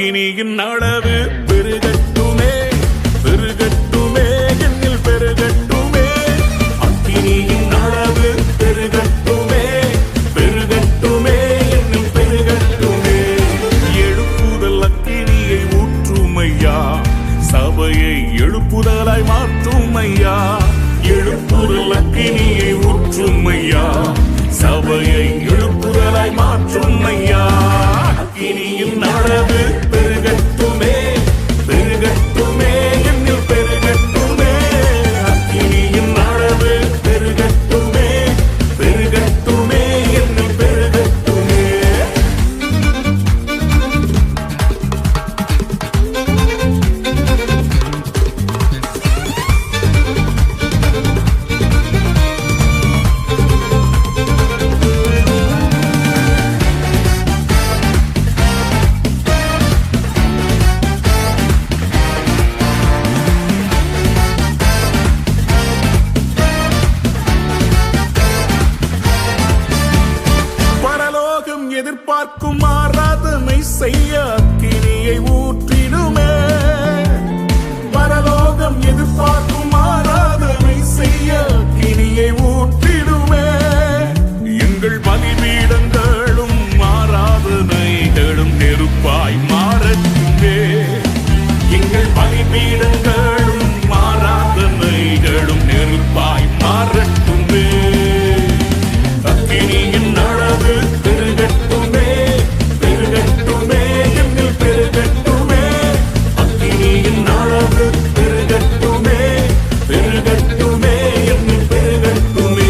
அக்கினியின் அளவு பெருகட்டுமே பெருகட்டுமே என்னில் பெருகட்டுமே அக்கினியின் அளவு பெருகட்டுமே பெருகட்டுமே என்னில் பெருகட்டுமே எழுப்புதல் அக்கினியை ஊற்றுமையா சபையை எழுப்புதலாய் மாற்றுமையா எழுப்புதல் அக்கினியை ஊற்றுமையா சபையை எழுப்புதலாய் மாற்றுமையா அக்கினியின் அளவு பெருகட்டுமே பெருகட்டுமே என்னில் பெருகட்டுமே அக்கினியின் அளவு பெருகட்டுமே பெருகட்டுமே என்னில் பெருகட்டுமே எதிர்பார்க்கும் ஆராதனை செய்ய அக்கினியை ஊற்றிடுமே பரலோகம் எதிர்பார்க்கும் ஆராதனை செய்ய அக்கினியை ஊற்றிடுமே எங்கள் பலிபீடங்களும் ஆராதனைகளும் நெருப்பாய் மாறட்டுமே எங்கள் பலிபீடங்களும் ஆராதனைகளும் நெருப்பாய் மாறட்டுமே அக்கினியின் அளவு பெருகட்டுமே பெருகட்டுமே என்னில் பெருகட்டுமே அக்கினியின் அளவு பெருகட்டுமே பெருகட்டுமே என்னில் பெருகட்டுமே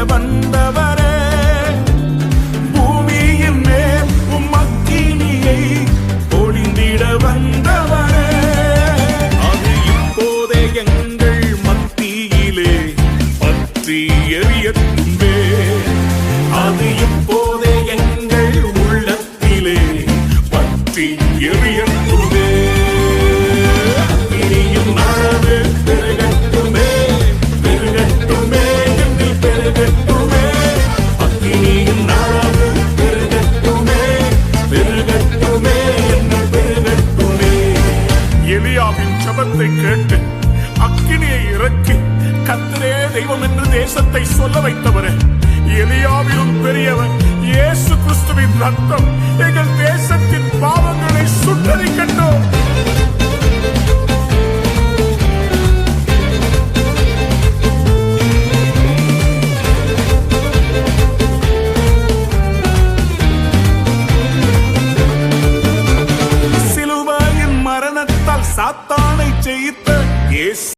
வந்தவரே பூமியின் மேல் உம்மக்கினியை பொழிந்திட வந்தவரே அது இப்போதே எங்கள் மத்தியிலே பற்றி எரியட்டுமே அது இப்போதே எங்கள் உள்ளத்திலே பற்றி எரியட்டுமே இனியும் அளவு பெருகட்டுமே பெருகட்டுமே பெருகட்டுமே அக்கினியின் அளவு பெருகட்டுமே பெருகட்டுமே என்ன பெருகட்டுமே எலியாவின் ஜெபத்தை கேட்டு அக்கினியை இறக்கி கர்த்தரே தெய்வம் என்று தேசத்தை சொல்ல வைத்தவரே எலியாவிலும் பெரியவர் இயேசு கிறிஸ்துவின் ரத்தம் எங்கள்